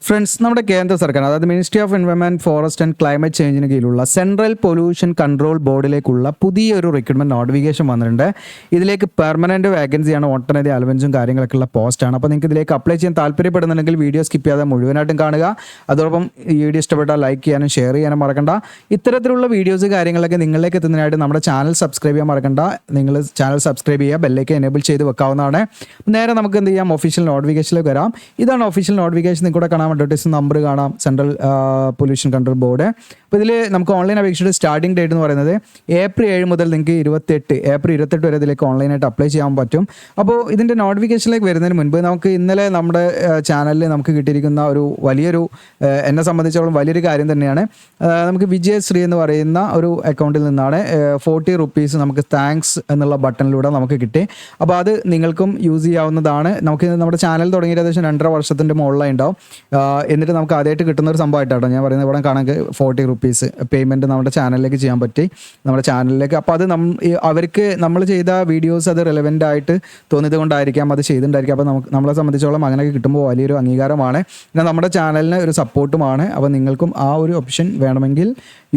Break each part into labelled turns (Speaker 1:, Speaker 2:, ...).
Speaker 1: Friends, നമ്മുടെ കേന്ദ്ര സർക്കാർ, അതായത് ministry of environment, forest and climate ചേഞ്ചിന് കീഴിലുള്ള സെൻട്രൽ പൊല്യൂഷൻ കൺട്രോൾ ബോർഡിലേക്കുള്ള പുതിയൊരു റിക്രൂട്ട്മെന്റ് നോട്ടിഫിക്കേഷൻ വന്നിട്ടുണ്ട്. ഇതിലേക്ക് പെർമനന്റ് വേക്കൻസിയാണ്, ഒട്ടനവധി അലവൻസും കാര്യങ്ങളൊക്കെ ഉള്ള പോസ്റ്റാണ്. അപ്പോൾ നിങ്ങൾക്ക് ഇതിലേക്ക് അപ്ലൈ ചെയ്യാൻ താല്പര്യപ്പെടുന്നുണ്ടെങ്കിൽ വീഡിയോ സ്കിപ്പ് ചെയ്യാതെ മുഴുവനായിട്ടും കാണുക. അതോടൊപ്പം ഈ വീഡിയോ ഇഷ്ടപ്പെട്ടാൽ ലൈക്ക് ചെയ്യാനും ഷെയർ ചെയ്യാനും മറക്കണ്ട. ഇത്തരത്തിലുള്ള വീഡിയോസ് കാര്യങ്ങളൊക്കെ നിങ്ങളിലേക്ക് എത്തുന്നതിനായിട്ട് നമ്മുടെ ചാനൽ സബ്സ്ക്രൈബ് ചെയ്യാൻ മറക്കണ്ട. നിങ്ങൾ ചാനൽ സബ്സ്ക്രൈബ് ചെയ്യുക, ബെല്ലേക്ക് എനേബിൾ ചെയ്ത് വെക്കാവുന്നതാണ്. നേരെ നമുക്ക് എന്ത് ചെയ്യാം, ഒഫീഷ്യൽ നോട്ടിഫിക്കേഷനിലേക്ക് വരാം. ഇതാണ് ഒഫീഷ്യൽ നോട്ടിഫിക്കേഷൻ. നിങ്ങൾക്കൂടെ കാണാം, അഡ്വർടൈസ് നമ്പർ കാണാം, സെൻട്രൽ പൊല്യൂഷൻ കൺട്രോൾ ബോർഡ്. അപ്പോൾ ഇതിൽ നമുക്ക് ഓൺലൈൻ അപേക്ഷയുടെ സ്റ്റാർട്ടിംഗ് ഡേറ്റ് എന്ന് പറയുന്നത് ഏപ്രിൽ 7 മുതൽ നിങ്ങൾക്ക് ഏപ്രിൽ 28 വരെ ഇതിലേക്ക് ഓൺലൈനായിട്ട് അപ്ലൈ ചെയ്യാൻ പറ്റും. അപ്പോൾ ഇതിൻ്റെ നോട്ടിഫിക്കേഷനിലേക്ക് വരുന്നതിന് മുൻപ് നമുക്ക് ഇന്നലെ നമ്മുടെ ചാനലിൽ നമുക്ക് കിട്ടിയിരിക്കുന്ന ഒരു വലിയൊരു, എന്നെ സംബന്ധിച്ചോളം വലിയൊരു കാര്യം തന്നെയാണ്. നമുക്ക് വിജയശ്രീ എന്ന് പറയുന്ന ഒരു അക്കൗണ്ടിൽ നിന്നാണ് 40 റുപ്പീസ് നമുക്ക് താങ്ക്സ് എന്നുള്ള ബട്ടണിലൂടെ നമുക്ക് കിട്ടി. അപ്പോൾ അത് നിങ്ങൾക്കും യൂസ് ചെയ്യാവുന്നതാണ്. നമുക്ക് നമ്മുടെ ചാനൽ തുടങ്ങിയ ഏകദേശം 2.5 വർഷത്തിൻ്റെ മുകളിലായി ഉണ്ടാവും. എന്നിട്ട് നമുക്ക് ആദ്യമായിട്ട് കിട്ടുന്ന ഒരു സംഭവമായിട്ടാണ് ഞാൻ പറയുന്നത്. ഇവിടെ കാണാൻ 40 റുപ്പീസ് പേയ്മെൻറ്റ് നമ്മുടെ ചാനലിലേക്ക് ചെയ്യാൻ പറ്റി, നമ്മുടെ ചാനലിലേക്ക്. അപ്പോൾ അത് അവർക്ക് നമ്മൾ ചെയ്ത വീഡിയോസ് അത് റെലവൻ്റ് ആയിട്ട് തോന്നിയത് കൊണ്ടായിരിക്കാം അത് ചെയ്തിട്ടുണ്ടായിരിക്കും. അപ്പോൾ നമ്മളെ സംബന്ധിച്ചോളം അങ്ങനെയൊക്കെ കിട്ടുമ്പോൾ വലിയൊരു അംഗീകാരമാണ്, പിന്നെ നമ്മുടെ ചാനലിന് ഒരു സപ്പോർട്ടുമാണ്. അപ്പോൾ നിങ്ങൾക്കും ആ ഒരു ഓപ്ഷൻ വേണമെങ്കിൽ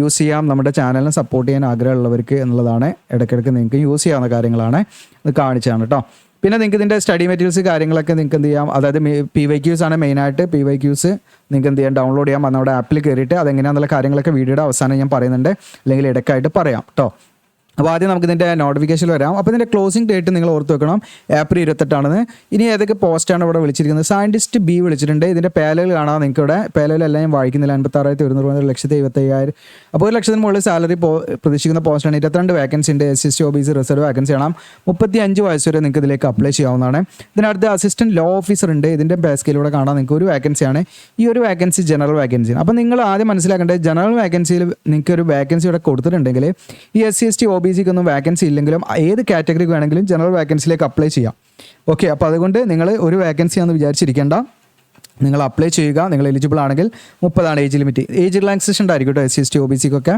Speaker 1: യൂസ് ചെയ്യാം, നമ്മുടെ ചാനലിനെ സപ്പോർട്ട് ചെയ്യാൻ ആഗ്രഹമുള്ളവർക്ക് എന്നുള്ളതാണ്. ഇടയ്ക്കിടയ്ക്ക് നിങ്ങൾക്ക് യൂസ് ചെയ്യാവുന്ന കാര്യങ്ങളാണ് ഇത് കാണിച്ചാണ് കേട്ടോ. പിന്നെ നിങ്ങൾക്ക് ഇതിൻ്റെ സ്റ്റഡി മെറ്റീരിയൽസ് കാര്യങ്ങളൊക്കെ നിങ്ങൾക്ക് എന്ത് ചെയ്യാം, അതായത് PYQs ആണ് മെയിനായിട്ട്. PYQs നിങ്ങൾക്ക് എന്ത് ചെയ്യാം, ഡൗൺലോഡ് ചെയ്യാം. നമ്മുടെ ആപ്പിൽ കയറിയിട്ട് അതെങ്ങനെയാണെന്നുള്ള കാര്യങ്ങളൊക്കെ വീഡിയോയുടെ അവസാനം ഞാൻ പറയുന്നുണ്ട്, അല്ലെങ്കിൽ ഇടയ്ക്കായിട്ട് പറയാം കേട്ടോ. അപ്പോൾ ആദ്യം നമുക്ക് ഇതിൻ്റെ നോട്ടിഫിക്കേഷൻ വരാം. അപ്പോൾ ഇതിൻ്റെ ക്ലോസിംഗ് ഡേറ്റ് നിങ്ങൾ ഓർത്ത് വെക്കണം, ഏപ്രിൽ 28 ഇനി ഏതൊക്കെ പോസ്റ്റാണ് ഇവിടെ വിളിച്ചിരിക്കുന്നത്? സയൻറ്റിസ്റ്റ് B വിളിച്ചിട്ടുണ്ട്. ഇതിൻ്റെ പേലുകൾ കാണാം നിങ്ങൾക്ക് ഇവിടെ. പേലുകളെല്ലാം ഞാൻ വായിക്കുന്നില്ല. 56,100, 1,75,000. അപ്പോൾ 1 ലക്ഷത്തിന് മുകളിൽ സാലറി പ്രതീക്ഷിക്കുന്ന പോസ്റ്റാണ്. 22 വേക്കൻസി ഉണ്ട്. SC OBC റിസർവ് വേക്കൻസി കാണാം. 35 വയസ്സ് വരെ നിങ്ങൾക്ക് ഇതിലേക്ക് അപ്ലൈ ചെയ്യാവുന്നതാണ്. ഇതിനടുത്ത് അസിസ്റ്റൻറ്റ് ലോ ഓഫീസർ ഉണ്ട്. ഇതിൻ്റെ പേ സ്കെയിലൂടെ കാണാം നിങ്ങൾക്ക്. ഒരു വേക്കൻസിയാണ്. ഈ ഒരു വേക്കൻസി ജനറൽ വേക്കൻസിയാണ്. അപ്പോൾ നിങ്ങൾ ആദ്യം മനസ്സിലാക്കേണ്ടത്, ജനറൽ വേക്കൻസിയിൽ നിങ്ങൾക്ക് ഒരു വേക്കൻസി ഇവിടെ കൊടുത്തിട്ടുണ്ടെങ്കിൽ ഈ SC ST OBC ഒന്നും വേക്കൻസി ഇല്ലെങ്കിലും ഏത് കാറ്റഗറിക്ക് വേണമെങ്കിലും ജനറൽ വേക്കൻസിയിലേക്ക് അപ്ലൈ ചെയ്യാം. ഓക്കെ, അപ്പോൾ അതുകൊണ്ട് നിങ്ങൾ ഒരു വേക്കൻസി ആണെന്ന് വിചാരിച്ചിരിക്കേണ്ട, നിങ്ങൾ അപ്ലൈ ചെയ്യുക. നിങ്ങൾ എലിജിബിൾ ആണെങ്കിൽ 30 ഏജ് ലിമിറ്റ്. ഏജ് റിലാക്സേഷൻ ഉണ്ടായിരിക്കും കേട്ടോ SC ST OBCക്കൊക്കെ.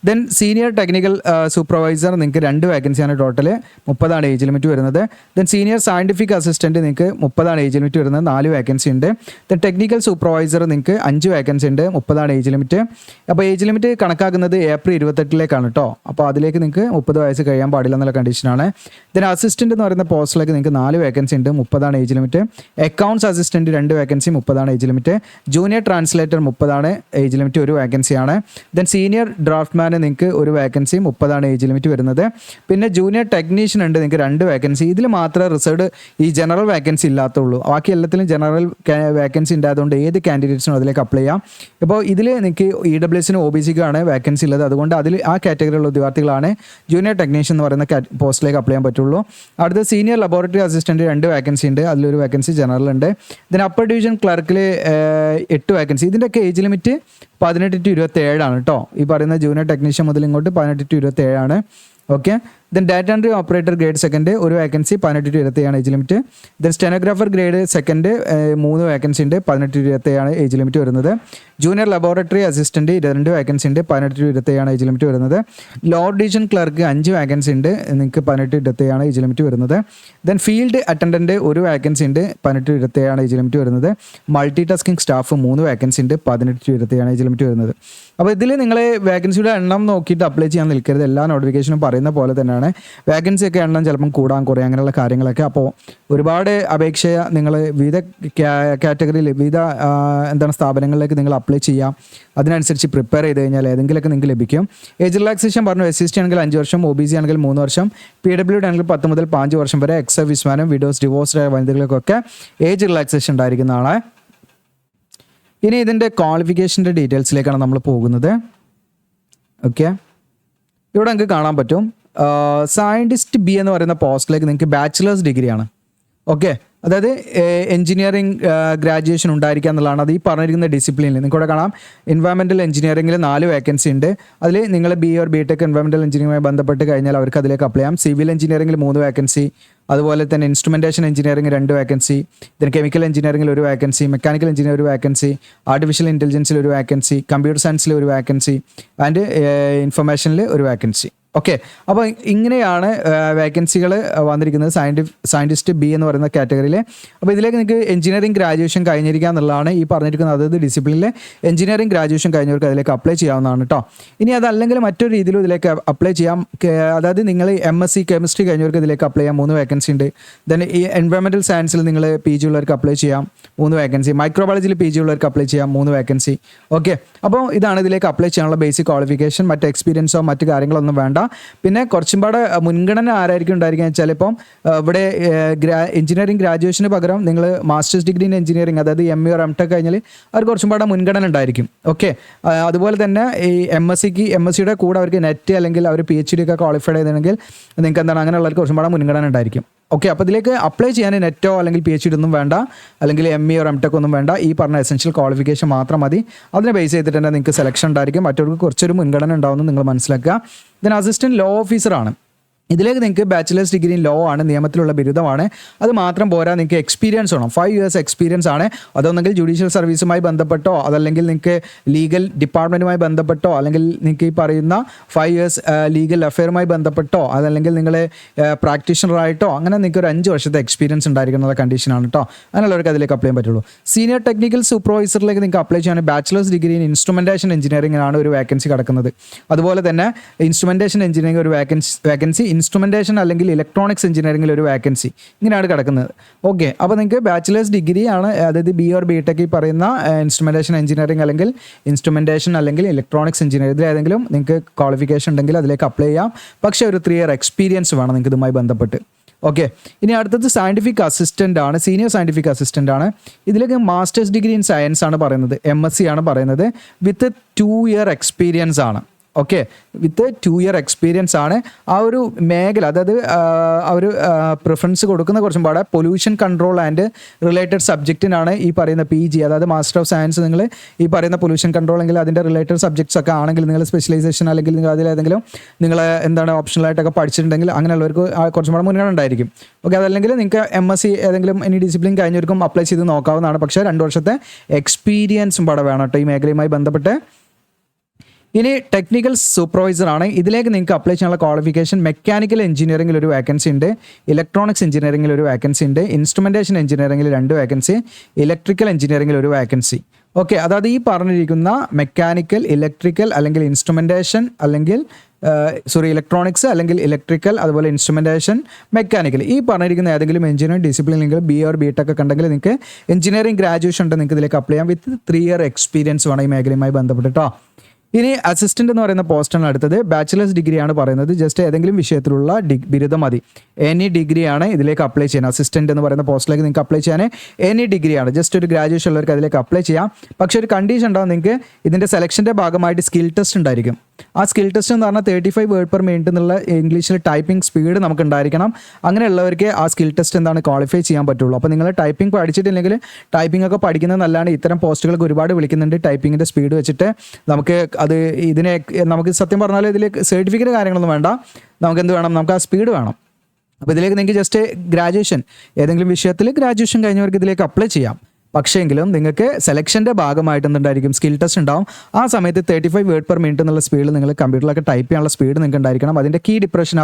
Speaker 1: ദെൻ സീനിയർ ടെക്നിക്കൽ സൂപ്പർവൈസർ നിങ്ങൾക്ക് 2 വേക്കൻസിയാണ് ടോട്ടൽ, 30 ഏജ് ലിമിറ്റ് വരുന്നത്. ദെൻ സീനിയർ സയൻറ്റിഫിക് അസിസ്റ്റൻറ്റ് നിങ്ങൾക്ക് 30 ഏജ് ലിമിറ്റ് വരുന്നത്, 4 വേക്കൻസി ഉണ്ട്. ദെൻ ടെക്നിക്കൽ സൂപ്പർവൈസർ നിങ്ങൾക്ക് 5 വേക്കൻസി ഉണ്ട്, 30 ഏജ് ലിമിറ്റ്. അപ്പോൾ ഏജ് ലിമിറ്റ് കണക്കാക്കുന്നത് ഏപ്രിൽ 28 കേട്ടോ. അപ്പോൾ അതിലേക്ക് നിങ്ങൾക്ക് 30 വയസ്സ് കഴിയാൻ പാടില്ല എന്നുള്ള കണ്ടീഷനാണ്. ദെൻ അസിസ്റ്റൻറ്റ് എന്ന് പറയുന്ന പോസ്റ്റിലേക്ക് നിങ്ങൾക്ക് 4 വേക്കൻസി ഉണ്ട്, 30 age limit. Accounts assistant 2 vacancy, 30 age limit. Junior translator 30 age limit, 1 വേക്കൻസിയാണ്. ദെൻ സീനിയർ ഡ്രാഫ്റ്റ്മാൻ നിങ്ങൾക്ക് 1 വേക്കൻസി, 30 ഏജ് ലിമിറ്റ് വരുന്നത്. പിന്നെ ജൂനിയർ ടെക്നീഷ്യൻ ഉണ്ട് നിങ്ങൾക്ക് 2 വേക്കൻസി. ഇതിൽ മാത്രമേ റിസർവ്ഡ് ഈ ജനറൽ വേക്കൻസി ഇല്ലാത്തുള്ളൂ. ബാക്കി എല്ലാത്തിലും ജനറൽ വേക്കൻസി ഉണ്ടായതുകൊണ്ട് ഏത് കാൻഡിഡേറ്റ്സിനും അതിലേക്ക് അപ്ലൈ ചെയ്യാം. ഇപ്പോൾ ഇതിൽ നിങ്ങൾക്ക് EWSനും OBCക്കാണ് വേക്കൻസി ഉള്ളത്. അതുകൊണ്ട് അതിൽ ആ കാറ്റഗറിയിലുള്ള ഉദ്യോഗാർത്ഥികളാണ് ജൂനിയർ ടെക്നീഷ്യൻ എന്ന് പറയുന്ന പോസ്റ്റിലേക്ക് അപ്ലൈ ചെയ്യാൻ പറ്റുള്ളൂ. അടുത്ത സീനിയർ ലബോറട്ടറി അസിസ്റ്റൻറ്റ് 2 വേക്കൻസി ഉണ്ട്, അതിലൊരു വേക്കൻസി ജനറൽ ഉണ്ട്. ഇതിന് അപ്പർ ഡിവിഷൻ ക്ലർക്കിൽ 8 വേക്കൻസി. ഇതിൻ്റെയൊക്കെ ഏജ് ലിമിറ്റ് 18 to 27 കേട്ടോ. ഈ പറയുന്ന ജൂനിയർ ടെക്നീഷ്യൻ മുതൽ ഇങ്ങോട്ട് 18 to 27. Okay. Then data entry operator grade second 1 vacancy, 18 to 27 age limit. Then stenographer grade second 3 vacancy ഉണ്ട്, 18 to 27 ഏജ് ലിമിറ്റ് വരുന്നത്. ജൂനിയർ ലബോറട്ടറി അസിസ്റ്റൻറ്റ് 2 വേക്കൻസി ഉണ്ട്, 18 to 27 age limit വരുന്നത്. Lower division clerk 5 vacancy ഉണ്ട്, നിങ്ങൾക്ക് 18 to 27 age limit വരുന്നത്. Then field attendant 1 vacancy ഉണ്ട്, 18 to 27 age limit വരുന്നത്. Multi tasking staff 3 vacancy ഉണ്ട്, 18 to 27 ഏജ് ലിമിറ്റ് വരുന്നത്. അപ്പോൾ ഇതിൽ നിങ്ങൾ വേക്കൻസിയുടെ എണ്ണം നോക്കിയിട്ട് അപ്ലൈ ചെയ്യാൻ നിൽക്കരുത്. എല്ലാ നോട്ടിഫിക്കേഷനും പറയുന്ന പോലെ തന്നെയാണ്. വേക്കൻസി ഒക്കെ എണ്ണം ചിലപ്പം കൂടാൻ കുറയാൻ അങ്ങനെയുള്ള കാര്യങ്ങളൊക്കെ. അപ്പോൾ ഒരുപാട് അപേക്ഷ നിങ്ങൾ വിവിധ കാറ്റഗറിയിൽ വിവിധ സ്ഥാപനങ്ങളിലേക്ക് നിങ്ങൾ അപ്ലൈ ചെയ്യാം. അതിനനുസരിച്ച് പ്രിപ്പയർ ചെയ്ത് കഴിഞ്ഞാൽ ഏതെങ്കിലുമൊക്കെ നിങ്ങൾക്ക് ലഭിക്കും. ഏജ് റിലാക്സേഷൻ പറഞ്ഞു, SC ST ആണെങ്കിൽ 5 വർഷം, OBC ആണെങ്കിൽ 3 വർഷം, PWD ആണെങ്കിൽ 10 മുതൽ 5 വർഷം വരെ. എക്സ് സർവീസ്മാനും വിഡോസ് ഡിവോഴ്സ്ഡ് വനിതകൾക്കൊക്കെ ഏജ് റിലാക്സേഷൻ ഉണ്ടായിരിക്കുന്നതാണ്. ഇനി ഇതിൻ്റെ ക്വാളിഫിക്കേഷൻ്റെ ഡീറ്റെയിൽസിലേക്കാണ് നമ്മൾ പോകുന്നത്. ഓക്കെ, ഇവിടെ നിങ്ങൾക്ക് കാണാൻ പറ്റും സയൻറ്റിസ്റ്റ് B എന്ന് പറയുന്ന പോസ്റ്റിലേക്ക് നിങ്ങൾക്ക് ബാച്ചിലേഴ്സ് ഡിഗ്രിയാണ്. ഓക്കെ, അതായത് എഞ്ചിനീയറിംഗ് ഗ്രാജുവേഷൻ ഉണ്ടായിരിക്കുക എന്നുള്ളതാണ്. അത് ഈ പറഞ്ഞിരിക്കുന്ന ഡിസിപ്ലിനിൽ നിങ്ങൾക്കിവിടെ കാണാം. എൻവയോൺമെൻറ്റൽ എഞ്ചിനീയറിംഗിൽ 4 വേക്കൻസി ഉണ്ട്. അതിൽ നിങ്ങൾ BA or BTech എൻവയോൺമെൻറ്റൽ എഞ്ചിനീയറിംഗുമായി ബന്ധപ്പെട്ട് കഴിഞ്ഞാൽ അവർക്ക് അതിലേക്ക് അപ്ലൈ ചെയ്യാം. സിവിൽ എഞ്ചിനീയറിംഗിൽ 3 വേക്കൻസി, അതുപോലെ തന്നെ instrumentation engineering 2 vacancy, then chemical എഞ്ചിനീയറിംഗിൽ 1 vacancy, mechanical engineer 1 vacancy, artificial ഇൻ്റലിജൻസിൽ 1 വേക്കൻസി, കമ്പ്യൂട്ടർ സയൻസിൽ 1 വേക്കൻസി, ആൻഡ് ഇൻഫർമേഷനിൽ 1 വേക്കൻസി. ഓക്കെ, അപ്പോൾ ഇങ്ങനെയാണ് വേക്കൻസികൾ വന്നിരിക്കുന്നത് സയൻറ്റിസ്റ്റ് ബി എന്ന് പറയുന്ന കാറ്റഗറിയിൽ. അപ്പോൾ ഇതിലേക്ക് നിങ്ങൾക്ക് എഞ്ചിനീയറിംഗ് ഗ്രാജുവേഷൻ കഴിഞ്ഞിരിക്കുക എന്നുള്ളതാണ് ഈ പറഞ്ഞിരിക്കുന്നത്. അതായത് ഡിസിപ്ലിനിലെ എഞ്ചിനീയറിംഗ് ഗ്രാജുവേഷൻ കഴിഞ്ഞവർക്ക് അതിലേക്ക് അപ്ലൈ ചെയ്യാവുന്നതാണ് കേട്ടോ. ഇനി അതല്ലെങ്കിൽ മറ്റൊരു രീതിയിലും ഇതിലേക്ക് അപ്ലൈ ചെയ്യാം. അതായത് നിങ്ങൾ MSc കെമിസ്ട്രി കഴിഞ്ഞവർക്ക് ഇതിലേക്ക് അപ്ലൈ ചെയ്യാം, 3 വേക്കൻസി ഉണ്ട്. ദെൻ ഈ എൻവയോൺമെൻറ്റൽ സയൻസിൽ നിങ്ങൾ PG ഉള്ളവർക്ക് അപ്ലൈ ചെയ്യാം, 3 വേക്കൻസി. മൈക്രോബയോളജിയിൽ PG ഉള്ളവർക്ക് അപ്ലൈ ചെയ്യാം, 3 വേക്കൻസി. ഓക്കെ, അപ്പോൾ ഇതാണ് ഇതിലേക്ക് അപ്ലൈ ചെയ്യാനുള്ള ബേസിക് ക്വാളിഫിക്കേഷൻ. മറ്റ് എക്സ്പീരിയൻസോ മറ്റ് കാര്യങ്ങളൊന്നും വേണ്ട. പിന്നെ കുറച്ചും പാടെ മുൻഗണന ആരായിരിക്കും ഉണ്ടായിരിക്കുക വെച്ചാൽ ഇപ്പം ഇവിടെ എഞ്ചിനീയറിംഗ് ഗ്രാജുവേഷന് പകരം നിങ്ങൾ മാസ്റ്റേഴ്സ് ഡിഗ്രി ഇൻ എഞ്ചിനീയറിംഗ്, അതായത് MA or MTech കഴിഞ്ഞാൽ അവർ കുറച്ചും പാടെ മുൻഗണന ഉണ്ടായിരിക്കും. ഓക്കെ, അതുപോലെ തന്നെ ഈ MScയുടെ കൂടെ അവർക്ക് നെറ്റ് അല്ലെങ്കിൽ അവർ PhD ഒക്കെ ക്വാളിഫൈഡ് ചെയ്തിട്ടുണ്ടെങ്കിൽ നിങ്ങൾക്ക് എന്താണ് അങ്ങനെയുള്ളവർക്ക് കുറച്ചും പാടെ മുൻഗണന ഉണ്ടായിരിക്കും. ഓക്കെ, അപ്പോൾ ഇതിലേക്ക് അപ്ലൈ ചെയ്യാൻ നെറ്റോ അല്ലെങ്കിൽ PhD ഒന്നും വേണ്ട, അല്ലെങ്കിൽ MA or MTech ഒന്നും വേണ്ട. ഈ പറഞ്ഞ എസെൻഷ്യൽ ക്വാളിഫിക്കേഷൻ മാത്രം മതി. അതിനെ ബേസ് ചെയ്തിട്ട് തന്നെ നിങ്ങൾക്ക് സെലക്ഷൻ ഉണ്ടായിരിക്കും. മറ്റവർക്ക് കുറച്ചൊരു മുൻഗണന ഉണ്ടാവുമെന്ന് നിങ്ങൾ മനസ്സിലാക്കുക. ദെൻ അസിസ്റ്റൻറ്റ് ലോ ഓഫീസറാണ്. ഇതിലേക്ക് നിങ്ങൾക്ക് ബാച്ചിലേഴ്സ് ഡിഗ്രി ഇൻ ലോ ആണ്, നിയമത്തിലുള്ള ബിരുദമാണ്. അത് മാത്രം പോരാ, നിങ്ങൾക്ക് എക്സ്പീരിയൻസ് വേണം. 5 years എക്സ്പീരിയൻസ് ആണ്. അതൊന്നെങ്കിൽ ജുഡീഷ്യൽ സർവീസുമായി ബന്ധപ്പെട്ടോ, അതല്ലെങ്കിൽ നിങ്ങൾക്ക് ലീഗൽ ഡിപ്പാർട്ട്മെൻറ്റുമായി ബന്ധപ്പെട്ടോ, അല്ലെങ്കിൽ നിങ്ങൾക്ക് ഈ പറയുന്ന 5 years ലീഗൽ അഫെയറുമായി ബന്ധപ്പെട്ടോ, അതല്ലെങ്കിൽ നിങ്ങൾ പ്രാക്ടീഷണറായിട്ടോ, അങ്ങനെ നിങ്ങൾക്ക് ഒരു 5 വർഷത്തെ എക്സ്പീരിയൻസ് ഉണ്ടായിരിക്കുന്ന കണ്ടീഷനാണ് കേട്ടോ. അങ്ങനെയുള്ളവർക്ക് അതിലേക്ക് അപ്ലൈ ചെയ്യാൻ പറ്റുള്ളൂ. സീനിയർ ടെക്നിക്കൽ സൂപ്പർവൈസറിലേക്ക് നിങ്ങൾക്ക് അപ്ലൈ ചെയ്യാൻ ബാച്ചിലേഴ്സ് ഡിഗ്രി ഇൻ ഇൻസ്ട്രുമെൻറ്റേഷൻ എഞ്ചിനീയറിംഗിനാണ് ഒരു വേക്കൻസി കിടക്കുന്നത്. അതുപോലെ തന്നെ ഇൻസ്ട്രുമെൻറ്റേഷൻ എഞ്ചിനീയറിംഗ് ഒരു വേക്കൻസി, ഇൻസ്ട്രുമെൻറ്റേഷൻ അല്ലെങ്കിൽ ഇലക്ട്രോണിക്സ് എഞ്ചിനീയറിംഗിൽ ഒരു വേക്കൻസി, ഇങ്ങനെയാണ് കിടക്കുന്നത്. ഓക്കെ, അപ്പോൾ നിങ്ങൾക്ക് ബാച്ചിലേഴ്സ് ഡിഗ്രി ആണ്, അതായത് BA or BTech ഈ പറയുന്ന ഇൻസ്ട്രുമെൻറ്റേഷൻ എഞ്ചിനീയറിംഗ് അല്ലെങ്കിൽ ഇൻസ്ട്രുമെൻറ്റേഷൻ അല്ലെങ്കിൽ ഇലക്ട്രോണിക്സ് എഞ്ചിനീയറിംഗ് ഇതിൽ ഏതെങ്കിലും നിങ്ങൾക്ക് ക്വാളിഫിക്കേഷൻ ഉണ്ടെങ്കിൽ അതിലേക്ക് അപ്ലൈ ചെയ്യാം. പക്ഷേ ഒരു 3 year എക്സ്പീരിയൻസ് വേണം നിങ്ങൾക്ക് ഇതുമായി ബന്ധപ്പെട്ട്. ഓക്കെ, ഇനി അടുത്തത് സയൻറ്റിഫിക് അസിസ്റ്റൻ്റ് ആണ്, സീനിയർ സയൻറ്റിഫിക് അസിസ്റ്റൻ്റ് ആണ്. ഇതിലേക്ക് മാസ്റ്റേഴ്സ് ഡിഗ്രി ഇൻ സയൻസ് ആണ് പറയുന്നത്, MSc ആണ് പറയുന്നത്, വിത്ത് 2 year എക്സ്പീരിയൻസ് ആണ്. ഓക്കെ, വിത്ത് 2 year എക്സ്പീരിയൻസ് ആണ്. ആ ഒരു മേഖല, അതായത് ആ ഒരു പ്രിഫറൻസ് കൊടുക്കുന്ന കുറച്ചും പാടെ പൊല്യൂഷൻ കൺട്രോൾ ആൻഡ് റിലേറ്റഡ് സബ്ജക്റ്റിനാണ് ഈ പറയുന്ന PG, അതായത് മാസ്റ്റർ ഓഫ് സയൻസ്. നിങ്ങൾ ഈ പറയുന്ന പൊല്യൂഷൻ കൺട്രോൾ എങ്കിൽ അതിൻ്റെ റിലേറ്റഡ് സബ്ജക്ട്സ് ഒക്കെ ആണെങ്കിൽ നിങ്ങൾ സ്പെഷ്യലൈസേഷൻ അല്ലെങ്കിൽ നിങ്ങൾ അതിലേതെങ്കിലും നിങ്ങൾ എന്താണ് ഓപ്ഷണലായിട്ടൊക്കെ പഠിച്ചിട്ടുണ്ടെങ്കിൽ അങ്ങനെയുള്ളവർക്ക് കുറച്ചും കൂടെ മുൻഗണന ഉണ്ടായിരിക്കും. ഓക്കെ, അതല്ലെങ്കിൽ നിങ്ങൾക്ക് MSc ഏതെങ്കിലും ഇനി ഡിസിപ്ലിൻ കഴിഞ്ഞവർക്കും അപ്ലൈ ചെയ്ത് നോക്കാവുന്നതാണ്. പക്ഷേ 2 വർഷത്തെ എക്സ്പീരിയൻസും പാടെ വേണം കേട്ടോ ഈ മേഖലയുമായി ബന്ധപ്പെട്ട്. ഇനി ടെക്നിക്കൽ സൂപ്പർവൈസർ ആണ്. ഇതിലേക്ക് നിങ്ങൾക്ക് അപ്ലൈ ചെയ്യാനുള്ള ക്വാളിഫിക്കേഷൻ മെക്കാനിക്കൽ എഞ്ചിനീയറിംഗിൽ ഒരു വേക്കൻസി ഉണ്ട്, ഇലക്ട്രോണിക്സ് എഞ്ചിനീയറിംഗിൽ ഒരു വേക്കൻസി ഉണ്ട്, ഇൻസ്ട്രുമെൻറ്റേഷൻ എഞ്ചിനീയറിംഗിൽ 2 വേക്കൻസി, ഇലക്ട്രിക്കൽ എഞ്ചിനീയറിംഗിൽ ഒരു വേക്കൻസി. ഓക്കെ, അതായത് ഈ പറഞ്ഞിരിക്കുന്ന മെക്കാനിക്കൽ, ഇലക്ട്രിക്കൽ അല്ലെങ്കിൽ ഇൻസ്ട്രുമെൻറ്റേഷൻ അല്ലെങ്കിൽ ഇലക്ട്രോണിക്സ് അല്ലെങ്കിൽ ഇലക്ട്രിക്കൽ, അതുപോലെ ഇൻസ്ട്രുമെൻറ്റേഷൻ, മെക്കാനിക്കൽ, ഈ പറഞ്ഞിരിക്കുന്ന ഏതെങ്കിലും എഞ്ചിനീയറിംഗ് ഡിസിപ്ലിൻ നിങ്ങൾ BA or BTech ഒക്കെ ഉണ്ടെങ്കിൽ നിങ്ങൾക്ക് എഞ്ചിനീയറിംഗ് ഗ്രാജുവേഷൻ ഉണ്ട്, നിങ്ങൾക്ക് ഇതിലേക്ക് അപ്ലൈ ചെയ്യാം. വിത്ത് 3 year എക്സ്പീരിയൻസ് വേണം ഈ മേഖലയുമായി ബന്ധപ്പെട്ടിട്ടോ. ഇനി അസിസ്റ്റൻ്റ് എന്ന് പറയുന്ന പോസ്റ്റാണ് അടുത്തത്. ബാച്ചിലേഴ്സ് ഡിഗ്രിയാണ് പറയുന്നത്, ജസ്റ്റ് ഏതെങ്കിലും വിഷയത്തിലുള്ള ബിരുദം മതി. എനി ഡിഗ്രിയാണ് ഇതിലേക്ക് അപ്ലൈ ചെയ്യാൻ. അസിസ്റ്റൻ്റ് എന്ന് പറയുന്ന പോസ്റ്റിലേക്ക് നിങ്ങൾക്ക് അപ്ലൈ ചെയ്യാൻ എനി ഡിഗ്രിയാണ്, ജസ്റ്റ് ഒരു ഗ്രാജുവേഷൻ ഉള്ളവർക്ക് അതിലേക്ക് അപ്ലൈ ചെയ്യാം. പക്ഷേ ഒരു കണ്ടീഷൻ ഉണ്ടാവും, നിങ്ങൾക്ക് ഇതിൻ്റെ സെലക്ഷൻ്റെ ഭാഗമായിട്ട് സ്കിൽ ടെസ്റ്റ് ഉണ്ടായിരിക്കും. ആ സ്കിൽ ടെസ്റ്റ് എന്ന് പറഞ്ഞാൽ 35 word per minute എന്നുള്ള ഇംഗ്ലീഷിൽ ടൈപ്പിംഗ് സ്പീഡ് നമുക്ക് ഉണ്ടായിരിക്കണം. അങ്ങനെയുള്ളവർക്ക് ആ സ്കിൽ ടെസ്റ്റ് എന്താണ് ക്വാളിഫൈ ചെയ്യാൻ പറ്റുള്ളൂ. അപ്പോൾ നിങ്ങൾ ടൈപ്പിംഗ് പഠിച്ചിട്ടില്ലെങ്കിൽ ടൈപ്പിംഗ് ഒക്കെ പഠിക്കുന്നത് നല്ലതാണ്. ഇത്തരം പോസ്റ്റുകൾക്ക് ഒരുപാട് വിളിക്കുന്നുണ്ട്. ടൈപ്പിങ്ങിൻ്റെ സ്പീഡ് വെച്ചിട്ട് നമുക്ക് നമുക്ക് സത്യം പറഞ്ഞാൽ ഇതിലേക്ക് സർട്ടിഫിക്കറ്റ് കാര്യങ്ങളൊന്നും വേണ്ട, നമുക്ക് എന്ത് വേണം, നമുക്ക് ആ സ്പീഡ് വേണം. അപ്പോൾ ഇതിലേക്ക് നിങ്ങൾക്ക് ജസ്റ്റ് ഗ്രാജുവേഷൻ, ഏതെങ്കിലും വിഷയത്തിൽ ഗ്രാജുവേഷൻ കഴിഞ്ഞവർക്ക് ഇതിലേക്ക് അപ്ലൈ ചെയ്യാം. പക്ഷേങ്കിലും നിങ്ങൾക്ക് സെലക്ഷൻ്റെ ഭാഗമായിട്ട് എന്തുണ്ടായിരിക്കും, സ്കിൽ ടെസ്റ്റ് ഉണ്ടാവും. ആ സമയത്ത് 35 word per minute എന്നുള്ള സ്പീഡിൽ നിങ്ങൾ കമ്പ്യൂട്ടറിലൊക്കെ ടൈപ്പ് ചെയ്യാനുള്ള സ്പീഡ് നിങ്ങൾക്ക് ഉണ്ടായിരിക്കണം. അതിൻ്റെ കീ ഡിപ്രഷൻ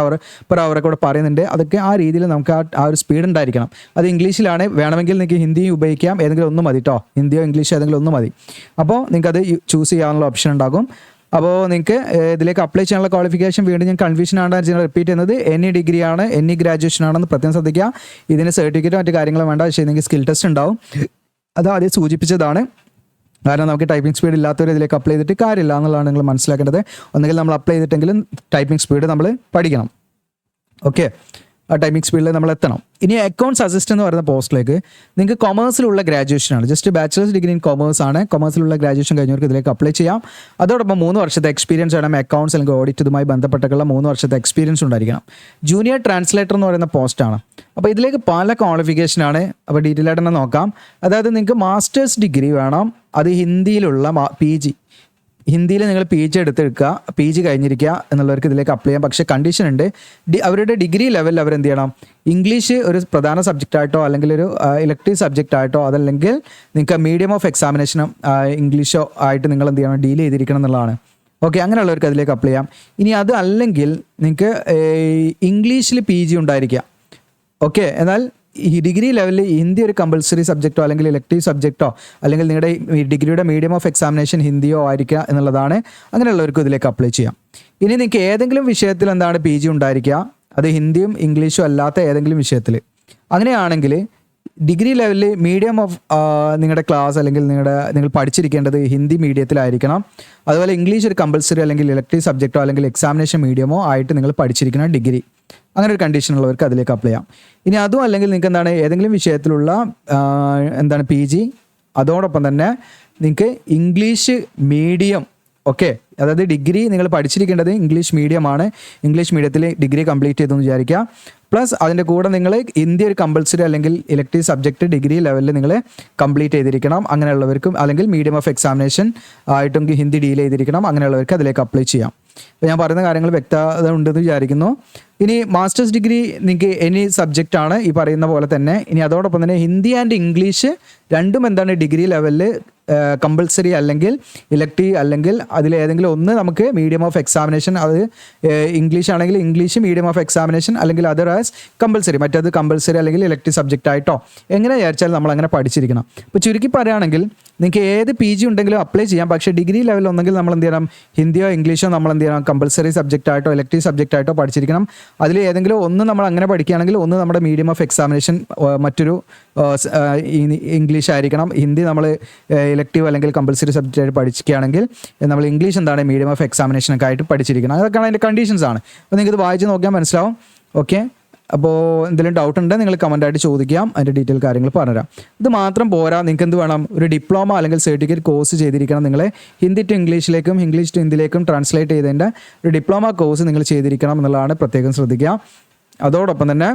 Speaker 1: പെർ അവറൊക്കെ ഇവിടെ പറയുന്നുണ്ട്. അതൊക്കെ ആ രീതിയിൽ നമുക്ക് ആ ഒരു സ്പീഡ് ഉണ്ടായിരിക്കണം. അത് ഇംഗ്ലീഷിലാണ്, വേണമെങ്കിൽ നിങ്ങൾക്ക് ഹിന്ദി ഉപയോഗിക്കാം, ഏതെങ്കിലും ഒന്നും മതി കേട്ടോ, ഹിന്ദിയോ ഇംഗ്ലീഷോ ഏതെങ്കിലും ഒന്നും മതി. അപ്പോൾ നിങ്ങൾക്കത് ചൂസ് ചെയ്യാനുള്ള ഓപ്ഷൻ ഉണ്ടാകും. അപ്പോൾ നിങ്ങൾക്ക് ഇതിലേക്ക് അപ്ലൈ ചെയ്യാനുള്ള ക്വാളിഫിക്കേഷൻ വീണ്ടും ഞാൻ കൺഫ്യൂഷൻ ആണ് റിപ്പീറ്റ് ചെയ്യുന്നത്, എനി ഡിഗ്രിയാണ്, എനി ഗ്രാജുവേഷൻ ആണെന്ന് പ്രത്യേകം ശ്രദ്ധിക്കുക. ഇതിന് സർട്ടിഫിക്കറ്റോ മറ്റു കാര്യങ്ങളും വേണ്ട, പക്ഷേ നിങ്ങൾക്ക് സ്കിൽ ടെസ്റ്റ് ഉണ്ടാവും. അത് ആദ്യം സൂചിപ്പിച്ചതാണ്. കാരണം നമുക്ക് ടൈപ്പിംഗ് സ്പീഡ് ഇല്ലാത്തവർ ഇതിലേക്ക് അപ്ലൈ ചെയ്തിട്ട് കാര്യമില്ല എന്നുള്ളതാണ് നിങ്ങൾ മനസ്സിലാക്കേണ്ടത്. ഒന്നുകിൽ നമ്മൾ അപ്ലൈ ചെയ്തിട്ടെങ്കിലും ടൈപ്പിംഗ് സ്പീഡ് നമ്മൾ പഠിക്കണം. ഓക്കെ, ആ ടൈമിംഗ് സ്പീഡിൽ നമ്മൾ എത്തണം. ഇനി അക്കൗണ്ട്സ് അസിസ്റ്റന്റ് എന്ന് പറയുന്ന പോസ്റ്റിലേക്ക് നിങ്ങൾക്ക് കൊമേഴ്സിലുള്ള ഗ്രാജുവേഷനാണ്, just bachelors degree in commerce ആണ്. കൊമേഴ്സിലുള്ള ഗ്രാജുവേഷൻ കഴിഞ്ഞവർക്ക് ഇതിലേക്ക് അപ്ലൈ ചെയ്യാം. അതോടൊപ്പം 3 വർഷത്തെ എക്സ്പീരിയൻസ് വേണം. അക്കൗണ്ട്സ് അല്ലെങ്കിൽ ഓഡിറ്റ് ഇതുമായി ബന്ധപ്പെട്ടുള്ള 3 വർഷത്തെ എക്സ്പീരിയൻസ് ഉണ്ടായിരിക്കണം. ജൂനിയർ ട്രാൻസ്ലേറ്റർ എന്ന് പറയുന്ന പോസ്റ്റാണ്. അപ്പോൾ ഇതിലേക്ക് പല ക്വാളിഫിക്കേഷനാണ്. അപ്പോൾ ഡീറ്റെയിൽ ആയിട്ട് തന്നെ നോക്കാം. അതായത് നിങ്ങൾക്ക് മാസ്റ്റേഴ്സ് ഡിഗ്രി വേണം, അത് ഹിന്ദിയിലുള്ള PG, ഹിന്ദിയിൽ നിങ്ങൾ PG എടുത്തെടുക്കുക, PG കഴിഞ്ഞിരിക്കുക എന്നുള്ളവർക്ക് ഇതിലേക്ക് അപ്ലൈ ചെയ്യാം. പക്ഷേ കണ്ടീഷൻ ഉണ്ട്, അവരുടെ ഡിഗ്രി ലെവലിൽ അവരെന്ത് ചെയ്യണം, ഇംഗ്ലീഷ് ഒരു പ്രധാന സബ്ജക്റ്റായിട്ടോ അല്ലെങ്കിൽ ഒരു ഇലക്ടീവ് സബ്ജക്റ്റായിട്ടോ അതല്ലെങ്കിൽ നിങ്ങൾക്ക് മീഡിയം ഓഫ് എക്സാമിനേഷനും ഇംഗ്ലീഷോ ആയിട്ട് നിങ്ങൾ എന്ത് ചെയ്യണം, ഡീൽ ചെയ്തിരിക്കണം എന്നുള്ളതാണ്. ഓക്കെ, അങ്ങനെയുള്ളവർക്ക് അതിലേക്ക് അപ്ലൈ ചെയ്യാം. ഇനി അത് അല്ലെങ്കിൽ നിങ്ങൾക്ക് ഇംഗ്ലീഷിൽ PG ഉണ്ടായിരിക്കാം. ഓക്കെ, എന്നാൽ ഈ ഡിഗ്രി ലെവലിൽ ഹിന്ദി ഒരു കമ്പൾസറി സബ്ജക്റ്റോ അല്ലെങ്കിൽ ഇലക്ടീവ് സബ്ജക്റ്റോ അല്ലെങ്കിൽ നിങ്ങളുടെ ഡിഗ്രിയുടെ മീഡിയം ഓഫ് എക്സാമിനേഷൻ ഹിന്ദിയോ ആയിരിക്കുക എന്നുള്ളതാണ്. അങ്ങനെയുള്ളവർക്ക് ഇതിലേക്ക് അപ്ലൈ ചെയ്യാം. ഇനി നിങ്ങൾക്ക് ഏതെങ്കിലും വിഷയത്തിൽ എന്താണ് PG ഉണ്ടായിരിക്കുക, അത് ഹിന്ദിയും ഇംഗ്ലീഷും അല്ലാത്ത ഏതെങ്കിലും വിഷയത്തിൽ. അങ്ങനെയാണെങ്കിൽ ഡിഗ്രി ലെവലിൽ മീഡിയം ഓഫ് നിങ്ങളുടെ ക്ലാസ് അല്ലെങ്കിൽ നിങ്ങൾ പഠിച്ചിരിക്കേണ്ടത് ഹിന്ദി മീഡിയത്തിലായിരിക്കണം. അതുപോലെ ഇംഗ്ലീഷ് ഒരു കമ്പൾസറി അല്ലെങ്കിൽ ഇലക്ടീവ് സബ്ജക്റ്റോ അല്ലെങ്കിൽ എക്സാമിനേഷൻ മീഡിയമോ ആയിട്ട് നിങ്ങൾ പഠിച്ചിരിക്കണം ഡിഗ്രി. അങ്ങനെ ഒരു കണ്ടീഷൻ ഉള്ളവർക്ക് അതിലേക്ക് അപ്ലൈ ചെയ്യാം. ഇനി അതും അല്ലെങ്കിൽ നിങ്ങൾക്ക് എന്താണ് ഏതെങ്കിലും വിഷയത്തിലുള്ള PG, അതോടൊപ്പം തന്നെ നിങ്ങൾക്ക് ഇംഗ്ലീഷ് മീഡിയം. ഓക്കെ, അതായത് ഡിഗ്രി നിങ്ങൾ പഠിച്ചിരിക്കേണ്ടത് ഇംഗ്ലീഷ് മീഡിയമാണ്. ഇംഗ്ലീഷ് മീഡിയത്തിൽ ഡിഗ്രി കംപ്ലീറ്റ് ചെയ്തെന്ന് വിചാരിക്കുക. പ്ലസ് അതിൻ്റെ കൂടെ നിങ്ങൾ ഹിന്ദി ഒരു കമ്പൾസറി അല്ലെങ്കിൽ ഇലക്ടീവ് സബ്ജക്റ്റ് ഡിഗ്രി ലെവലിൽ നിങ്ങൾ കംപ്ലീറ്റ് ചെയ്തിരിക്കണം. അങ്ങനെയുള്ളവർക്കും അല്ലെങ്കിൽ മീഡിയം ഓഫ് എക്സാമിനേഷൻ ആയിട്ടും ഹിന്ദി ഡീൽ ചെയ്തിരിക്കണം. അങ്ങനെയുള്ളവർക്ക് അതിലേക്ക് അപ്ലൈ ചെയ്യാം. അപ്പോൾ ഞാൻ പറയുന്ന കാര്യങ്ങൾ വ്യക്തത ഉണ്ടെന്ന് വിചാരിക്കുന്നു. ഇനി മാസ്റ്റേഴ്സ് ഡിഗ്രി നിങ്ങൾക്ക് എനി സബ്ജക്റ്റാണ് ഈ പറയുന്ന പോലെ തന്നെ. ഇനി അതോടൊപ്പം തന്നെ ഹിന്ദി ആൻഡ് ഇംഗ്ലീഷ് രണ്ടും ഡിഗ്രി ലെവലിൽ കമ്പൾസറി അല്ലെങ്കിൽ ഇലക്ടീവ് അല്ലെങ്കിൽ അതിലേതെങ്കിലും ഒന്ന് നമുക്ക് മീഡിയം ഓഫ് എക്സാമിനേഷൻ, അത് ഇംഗ്ലീഷ് ആണെങ്കിൽ ഇംഗ്ലീഷ് മീഡിയം ഓഫ് എക്സാമിനേഷൻ അല്ലെങ്കിൽ അതർ ആസ് കമ്പൾസറി, മറ്റേത് കമ്പൾസറി അല്ലെങ്കിൽ ഇലക്ടീവ് സബ്ജക്റ്റ് ആയിട്ടോ എങ്ങനെ വിചാരിച്ചാൽ നമ്മൾ അങ്ങനെ പഠിച്ചിരിക്കണം. ഇപ്പോൾ ചുരുക്കി പറയുകയാണെങ്കിൽ നിങ്ങൾക്ക് ഏത് PG ഉണ്ടെങ്കിലും അപ്ലൈ ചെയ്യാം. പക്ഷേ ഡിഗ്രി ലെവൽ ഒന്നെങ്കിൽ നമ്മൾ എന്ത് ചെയ്യണം, ഹിന്ദിയോ ഇംഗ്ലീഷോ നമ്മൾ എന്ത് ചെയ്യണം, കമ്പൾസറി സബ്ജക്റ്റ് ആയിട്ടോ ഇലക്ടീവ് സബ്ജക്റ്റ് ആയിട്ടോ പഠിച്ചിരിക്കണം. അതിൽ ഏതെങ്കിലും ഒന്ന് നമ്മൾ അങ്ങനെ പഠിക്കുകയാണെങ്കിൽ ഒന്ന് നമ്മുടെ മീഡിയം ഓഫ് എക്സാമിനേഷൻ മറ്റൊരു ഇംഗ്ലീഷ് ആയിരിക്കണം. ഹിന്ദി നമ്മൾ ഇലക്ടീവ് അല്ലെങ്കിൽ കമ്പൾസറി സബ്ജക്റ്റ് ആയിട്ട് പഠിക്കുകയാണെങ്കിൽ നമ്മൾ ഇംഗ്ലീഷ് മീഡിയം ഓഫ് എക്സാമിനേഷനൊക്കെ ആയിട്ട് പഠിച്ചിരിക്കണം. അതൊക്കെയാണ് അതിൻ്റെ കണ്ടീഷൻസ് ആണ്. അപ്പോൾ നിങ്ങൾക്ക് ഇത് വായിച്ച് നോക്കിയാൽ മനസ്സിലാവും. ഓക്കെ, അപ്പോൾ എന്തെങ്കിലും ഡൗട്ട് ഉണ്ടെങ്കിൽ നിങ്ങൾ കമൻറ്റായിട്ട് ചോദിക്കാം, അതിൻ്റെ ഡീറ്റെയിൽ കാര്യങ്ങൾ പറഞ്ഞുതരാം. ഇത് മാത്രം പോരാ, നിങ്ങൾക്ക് എന്ത് വേണം, ഒരു ഡിപ്ലോമ അല്ലെങ്കിൽ സർട്ടിഫിക്കറ്റ് കോഴ്സ് ചെയ്തിരിക്കണം. നിങ്ങൾ ഹിന്ദി ടു ഇംഗ്ലീഷിലേക്കും ഇംഗ്ലീഷ് ടു ഹിന്ദിയിലേക്കും ട്രാൻസ്ലേറ്റ് ചെയ്തതിൻ്റെ ഒരു ഡിപ്ലോമ കോഴ്സ് നിങ്ങൾ ചെയ്തിരിക്കണം എന്നുള്ളതാണ് പ്രത്യേകം ശ്രദ്ധിക്കുക. അതോടൊപ്പം തന്നെ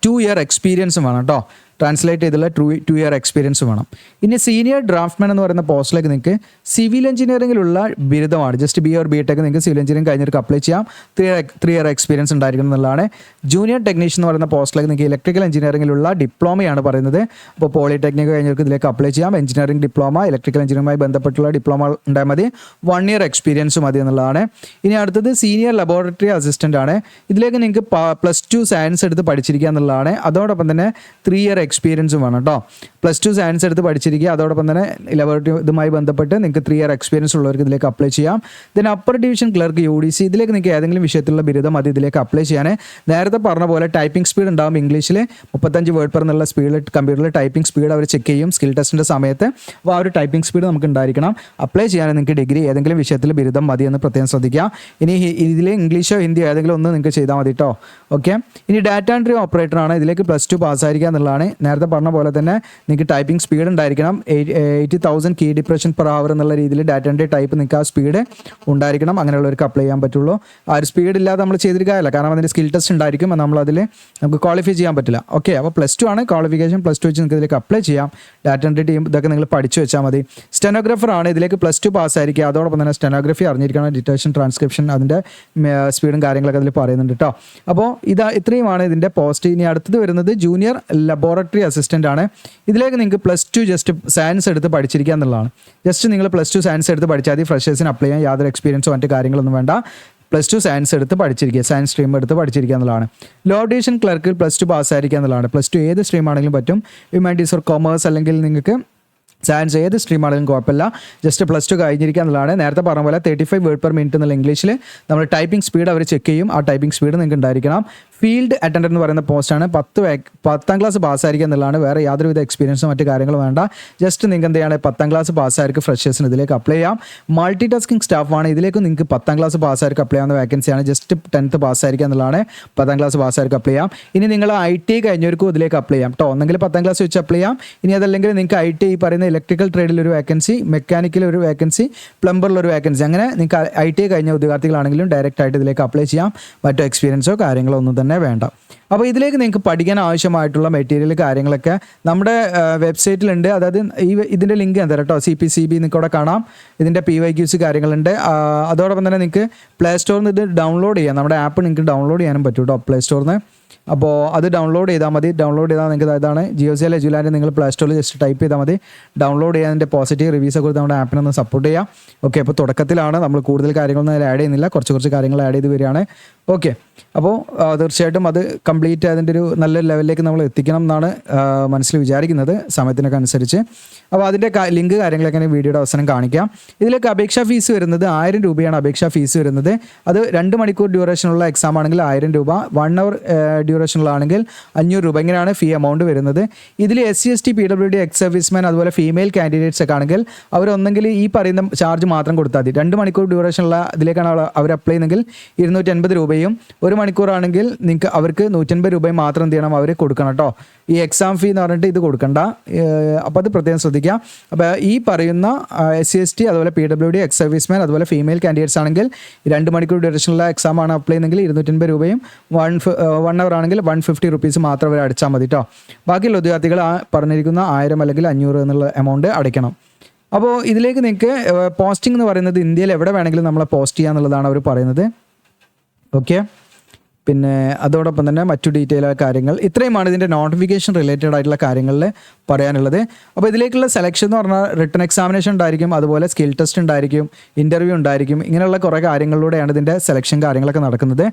Speaker 1: 2 ഇയർ എക്സ്പീരിയൻസും വേണം കേട്ടോ. ട്രാൻസ്ലേറ്റ് ചെയ്തുള്ള 2 ഇയർ എക്സ്പീരിയൻസ് വേണം. ഇനി സീനിയർ ഡ്രാഫ്റ്റ്മാൻ എന്ന് പറയുന്ന പോസ്റ്റിലേക്ക് നിങ്ങൾക്ക് സിവിൽ എഞ്ചിനീയറിംഗിലുള്ള ബിരുദമാണ്. ജസ്റ്റ് BA or BTech നിങ്ങൾക്ക് സിവിൽ എഞ്ചിനീയറിംഗ് കഴിഞ്ഞവർക്ക് അപ്ലൈ ചെയ്യാം. 3 ഇയർ എക്സ്പീരിയൻസ് ഉണ്ടായിരിക്കണം എന്നുള്ളതാണ്. ജൂനിയർ ടെക്നീഷ്യൻ എന്ന് പറയുന്ന പോസ്റ്റിലേക്ക് നിങ്ങൾക്ക് ഇലക്ട്രിക്കൽ എഞ്ചിനീയറിംഗിലുള്ള ഡിപ്ലോമയാണ് പറയുന്നത്. അപ്പോൾ പോളിടെക്നിക് കഴിഞ്ഞവർക്ക് ഇതിലേക്ക് അപ്ലൈ ചെയ്യാം. എഞ്ചിനീയറിംഗ് ഡിപ്ലോമ, ഇലക്ട്രിക്കൽ എഞ്ചിനീയറിംഗുമായി ബന്ധപ്പെട്ടുള്ള ഡിപ്ലോമ ഉണ്ടായാൽ മതി. 1 ഇയർ എക്സ്പീരിയൻസ് മതി എന്നുള്ളതാണ്. ഇനി അടുത്തത് സീനിയർ ലബോറട്ടറി അസിസ്റ്റൻ്റ് ആണ്. ഇതിലേക്ക് നിങ്ങൾക്ക് +2 സയൻസ് എടുത്ത് പഠിച്ചിരിക്കുക എന്നുള്ളതാണ്. അതോടൊപ്പം തന്നെ 3 ഇയർ എക്സ്പീരിയൻസും വേണം കേട്ടോ. +2 സയൻസ് എടുത്ത് പഠിച്ചിരിക്കുക. അതോടൊപ്പം തന്നെ ലബോറട്ടറി ഇതുമായി ബന്ധപ്പെട്ട് നിങ്ങൾക്ക് 3 ഇയർ എക്സ്പീരിയൻസ് ഉള്ളവർക്ക് ഇതിലേക്ക് അപ്ലൈ ചെയ്യാം. Then upper division clerk UDC, ഇതിലേക്ക് നിങ്ങൾക്ക് ഏതെങ്കിലും വിഷയത്തിലുള്ള ബിരുദം അത് ഇതിലേക്ക് അപ്ലൈ ചെയ്യാൻ. നേരത്തെ പറഞ്ഞ പോലെ ടൈപ്പിംഗ് സ്പീഡ് ഉണ്ടാകും. ഇംഗ്ലീഷിൽ 35 വേർഡ് പെർ എന്നുള്ള സ്പീഡിൽ കമ്പ്യൂട്ടറിൽ ടൈപ്പിംഗ് സ്പീഡ് അവർ ചെക്ക് ചെയ്യും സ്കിൽ ടെസ്റ്റിൻ്റെ സമയത്ത്. അപ്പോൾ ആ ഒരു ടൈപ്പിംഗ് സ്പീഡ് നമുക്ക് ഉണ്ടായിരിക്കണം. അപ്ലൈ ചെയ്യാൻ നിങ്ങൾക്ക് ഡിഗ്രി ഏതെങ്കിലും വിഷയത്തിൽ ബിരുദം മതി എന്ന് പ്രത്യേകം ശ്രദ്ധിക്കുക. ഇനി ഇതിൽ ഇംഗ്ലീഷോ ഹിന്ദിയോ ഏതെങ്കിലും ഒന്ന് നിങ്ങൾക്ക് ചെയ്താൽ മതി കേട്ടോ. ഓക്കെ, ഇനി ഡാറ്റ എൻട്രി ഓപ്പറേറ്റർ ആണ്. ഇതിലേക്ക് +2 പാസ്സായിരിക്കുക എന്നുള്ളതാണ്. നേരത്തെ പറഞ്ഞ പോലെ തന്നെ നിങ്ങൾക്ക് ടൈപ്പിംഗ് സ്പീഡ് ഉണ്ടായിരിക്കണം. 80,000 കീ ഡിപ്രഷൻ പെർ അവർ എന്നുള്ള രീതിയിൽ ഡാറ്റ എൻട്രി ടൈപ്പ് നിങ്ങൾക്ക് ആ സ്പീഡ് ഉണ്ടായിരിക്കണം. അങ്ങനെയുള്ളവർക്ക് അപ്ലൈ ചെയ്യാൻ പറ്റുള്ളൂ. ആ ഒരു സ്പീഡ് ഇല്ലാതെ നമ്മൾ ചെയ്തിരിക്കുകയല്ല, കാരണം അതിൻ്റെ സ്കിൽ ടെസ്റ്റ് ഉണ്ടായിരിക്കും. നമ്മളതിൽ നമുക്ക് ക്വാളിഫൈ ചെയ്യാൻ പറ്റില്ല. ഓക്കെ, അപ്പോൾ +2 ആണ് ക്വാളിഫിക്കേഷൻ. +2 വെച്ച് നിങ്ങൾക്ക് ഇതിലേക്ക് അപ്ലൈ ചെയ്യാം. ഡാറ്റ എൻട്രി ടീം ഇതൊക്കെ നിങ്ങൾ പഠിച്ചു വെച്ചാൽ മതി. സ്റ്റെനോഗ്രാഫർ ആണ്. ഇതിലേക്ക് +2 പാസ്സായിരിക്കുക. അതോടൊപ്പം തന്നെ സ്റ്റെനോഗ്രഫി അറിഞ്ഞിരിക്കണം. ഡിറ്റക്ഷൻ, ട്രാൻസ്ക്രിപ്ഷൻ, അതിൻ്റെ സ്പീഡും കാര്യങ്ങളൊക്കെ അതിൽ പറയുന്നുണ്ട് കേട്ടോ. അപ്പോൾ ഇത്രയുമാണ് ഇതിൻ്റെ പോസ്റ്റ്. ഇനി അടുത്തത് വരുന്നത് ജൂനിയർ ലബോറട്ടറി അസിസ്റ്റൻ്റ് ആണ്. ഇതിലേക്ക് നിങ്ങൾക്ക് +2 ജസ്റ്റ് സയൻസ് എടുത്ത് പഠിച്ചിരിക്കുക എന്നുള്ളതാണ്. ജസ്റ്റ് നിങ്ങൾ +2 സയൻസ് എടുത്ത് പഠിച്ചാൽ മതി. ഫ്രഷേഴ്സിന് അപ്ലൈ ചെയ്യാൻ യാതൊരു എക്സ്പീരിയൻസോ മറ്റു കാര്യങ്ങളൊന്നും വേണ്ട. +2 സയൻസ് എടുത്ത് പഠിച്ചിരിക്കുക, സയൻസ് സ്ട്രീം എടുത്ത് പഠിച്ചിരിക്കുക എന്നുള്ളതാണ്. ലോ ഡിവിഷൻ ക്ലർക്കിൽ +2 പാസ്സായിരിക്കുക എന്നുള്ളതാണ്. +2 ഏത് സ്ട്രീം ആണെങ്കിലും പറ്റും. ഹ്യൂമാനിറ്റീസ് ഓർ കൊമേഴ്സ് അല്ലെങ്കിൽ നിങ്ങൾക്ക് സയൻസ് ഏത് സ്ട്രീം ആണെങ്കിലും കുഴപ്പമില്ല. ജസ്റ്റ് +2 കഴിഞ്ഞിരിക്കുക എന്നുള്ളതാണ്. നേരത്തെ പറഞ്ഞ പോലെ 35 വേർഡ് പെർ മിനിറ്റ് എന്നുള്ള ഇംഗ്ലീഷിൽ നമ്മൾ ടൈപ്പിംഗ് സ്പീഡ് അവർ ചെക്ക് ചെയ്യും. ആ ടൈപ്പിംഗ് സ്പീഡ് നിങ്ങൾക്ക് ഉണ്ടായിരിക്കണം. ഫീൽഡ് അറ്റൻഡർ എന്ന് പറയുന്ന പോസ്റ്റാണ്. 10ാം ക്ലാസ് പാസ്സായിരിക്കുക എന്നുള്ളതാണ്. വേറെ യാതൊരുവിധ എക്സ്പീരിയൻസും മറ്റു കാര്യങ്ങളും വേണ്ട. ജസ്റ്റ് നിങ്ങൾക്ക് എന്ത് ചെയ്യാണ്, 10ാം ക്ലാസ് പാസ്സായിരിക്കും ഫ്രഷേഴ്സിന് ഇതിലേക്ക് അപ്ലൈ ചെയ്യാം. മൾട്ടി ടാസ്കിംഗ് സ്റ്റാഫാണ്. ഇതിലേക്ക് നിങ്ങൾക്ക് 10ാം ക്ലാസ് പാസ്സായിരിക്കും അപ്ലൈ ചെയ്യാവുന്ന വേക്കൻസിയാണ്. ജസ്റ്റ് 10th പാസ്സായിരിക്കുക എന്നുള്ളതാണ്. 10ാം ക്ലാസ് പാസ്സായിരിക്കും അപ്ലൈ ചെയ്യാം. ഇനി നിങ്ങൾ ITI കഴിഞ്ഞവർക്കും ഇതിലേക്ക് അപ്ലൈ ചെയ്യാം കേട്ടോ. ഒന്നെങ്കിൽ 10ാം ക്ലാസ് വെച്ച് അപ്ലൈ ചെയ്യാം. ഇനി അതല്ലെങ്കിൽ നിങ്ങൾക്ക് ITI പറയുന്ന ഇലക്ട്രിക്കൽ ട്രേഡിൽ ഒരു വേക്കൻസി, മെക്കാനിക്കൽ ഒരു വേക്കൻസി, പ്ലംബറിലൊരു വേക്കൻസി, അങ്ങനെ നിങ്ങൾക്ക് ITI കഴിഞ്ഞ ഉദ്യോഗാർത്ഥികളാണെങ്കിലും ഡയറക്റ്റ് ആയിട്ട് ഇതിലേക്ക് അപ്ലൈ ചെയ്യാം. മറ്റു എക്സ്പീരിയൻസോ കാര്യങ്ങളോ ഒന്നും തന്നെ വേണ്ട. അപ്പോൾ ഇതിലേക്ക് നിങ്ങൾക്ക് പഠിക്കാൻ ആവശ്യമായിട്ടുള്ള മെറ്റീരിയൽ കാര്യങ്ങളൊക്കെ നമ്മുടെ വെബ്സൈറ്റിലുണ്ട്. അതായത് ഇതിൻ്റെ ലിങ്ക് ഞാൻ തരാം കേട്ടോ. CPCB നിങ്ങൾക്ക് അവിടെ കാണാം. ഇതിൻ്റെ PYQs കാര്യങ്ങളുണ്ട്. അതോടൊപ്പം തന്നെ നിങ്ങൾക്ക് പ്ലേ സ്റ്റോറിൽ നിന്ന് ഇത് ഡൗൺലോഡ് ചെയ്യാം. നമ്മുടെ ആപ്പ് നിങ്ങൾക്ക് ഡൗൺലോഡ് ചെയ്യാനും പറ്റും കേട്ടോ പ്ലേ സ്റ്റോറിൽ നിന്ന്. അപ്പോൾ അത് ഡൗൺലോഡ് ചെയ്താൽ മതി. ഡൗൺലോഡ് ചെയ്താൽ നിങ്ങൾക്ക് ഇതാണ് GeoCL എജുലാൻഡ്. നിങ്ങൾ പ്ലേ സ്റ്റോറിൽ ജസ്റ്റ് ടൈപ്പ് ചെയ്താൽ മതി. ഡൗൺലോഡ് ചെയ്യാൻ പോസിറ്റീവ് റിവ്യൂസ് ഒക്കെ നമ്മുടെ ആപ്പിനൊന്ന് സപ്പോർട്ട് ചെയ്യാം. ഓക്കെ, അപ്പോൾ തുടക്കത്തിലാണ്, നമ്മൾ കൂടുതൽ കാര്യങ്ങളൊന്നും അതിൽ ആഡ് ചെയ്യുന്നില്ല, കുറച്ച് കാര്യങ്ങൾ ആഡ് ചെയ്ത് വരികയാണ്. ഓക്കെ, അപ്പോൾ തീർച്ചയായിട്ടും അത് കംപ്ലീറ്റ് അതിൻ്റെ ഒരു നല്ല ലെവലിലേക്ക് നമ്മൾ എത്തിക്കണം എന്നാണ് മനസ്സിൽ വിചാരിക്കുന്നത് സമയത്തിനൊക്കെ അനുസരിച്ച്. അപ്പോൾ അതിൻ്റെ ലിങ്ക് കാര്യങ്ങളൊക്കെ വീഡിയോയുടെ അവസാനം കാണിക്കാം. ഇതിലേക്ക് അപേക്ഷാ ഫീസ് വരുന്നത് 1000 രൂപയാണ് അപേക്ഷാ ഫീസ് വരുന്നത്. അത് 2 മണിക്കൂർ ഡ്യൂറേഷനുള്ള എക്സാം ആണെങ്കിൽ 1000 രൂപ, 1 അവർ ഡ്യൂറേഷനുള്ളതാണെങ്കിൽ 500 രൂപ. ഇങ്ങനെയാണ് ഫീ എമൗണ്ട് വരുന്നത്. ഇതിൽ SC/ST PWD എക്സ് സർവീസ്മാൻ അതുപോലെ ഫീമെയിൽ കാൻഡിഡേറ്റ്സ് ഒക്കെ ആണെങ്കിൽ അവരൊന്നെങ്കിൽ ഈ പറയുന്ന ചാർജ് മാത്രം കൊടുത്താൽ മതി. 2 മണിക്കൂർ ഡ്യൂറേഷനുള്ള ഇതിലേക്കാണ് അവർ അപ്ലൈ ചെയ്യുന്നെങ്കിൽ 250 രൂപയും, 1 മണിക്കൂറാണെങ്കിൽ നിങ്ങൾക്ക് അവർക്ക് 150 രൂപയും മാത്രം എന്ത് ചെയ്യണം, അവർ കൊടുക്കണം കേട്ടോ. ഈ എക്സാം ഫീ എന്ന് പറഞ്ഞിട്ട് ഇത് കൊടുക്കണ്ട. അപ്പോൾ അത് പ്രത്യേകം ശ്രദ്ധിക്കുക. അപ്പോൾ ഈ പറയുന്ന SC/ST അതുപോലെ PWD എക്സ് സർവീസ്മാൻ അതുപോലെ ഫീമെയിൽ കാൻഡിഡേറ്റ്സ് ആണെങ്കിൽ 2 മണിക്കൂർ ഡ്യൂറേഷനുള്ള എക്സാം ആണ് അപ്ലൈ ചെയ്യുന്നെങ്കിൽ 250 രൂപയും, 1 അവർ ആണെങ്കിൽ 150 റുപ്പീസ് മാത്രം അവർ അടിച്ചാൽ മതി കേട്ടോ. ബാക്കിയുള്ള ഉദ്യോഗാർത്ഥികൾ പറഞ്ഞിരിക്കുന്ന 1000 അല്ലെങ്കിൽ 500 എന്നുള്ള എമൗണ്ട് അടയ്ക്കണം. അപ്പോൾ ഇതിലേക്ക് നിങ്ങൾക്ക് പോസ്റ്റിംഗ് എന്ന് പറയുന്നത് ഇന്ത്യയിൽ എവിടെ വേണമെങ്കിലും നമ്മളെ പോസ്റ്റ് ചെയ്യുക എന്നുള്ളതാണ് അവർ പറയുന്നത്. ഓക്കെ, പിന്നെ അതോടൊപ്പം തന്നെ മറ്റു ഡീറ്റെയിൽ ആയ കാര്യങ്ങൾ ഇത്രയുമാണ് ഇതിൻ്റെ നോട്ടിഫിക്കേഷൻ റിലേറ്റഡ് ആയിട്ടുള്ള കാര്യങ്ങളിൽ പറയാനുള്ളത്. അപ്പോൾ ഇതിലേക്കുള്ള സെലക്ഷൻ എന്ന് പറഞ്ഞാൽ റിട്ടൺ എക്സാമിനേഷൻ ഉണ്ടായിരിക്കും, അതുപോലെ സ്കിൽ ടെസ്റ്റ് ഉണ്ടായിരിക്കും, ഇൻ്റർവ്യൂ ഉണ്ടായിരിക്കും. ഇങ്ങനെയുള്ള കുറേ കാര്യങ്ങളിലൂടെയാണ് ഇതിൻ്റെ സെലക്ഷൻ കാര്യങ്ങളൊക്കെ നടക്കുന്നത്.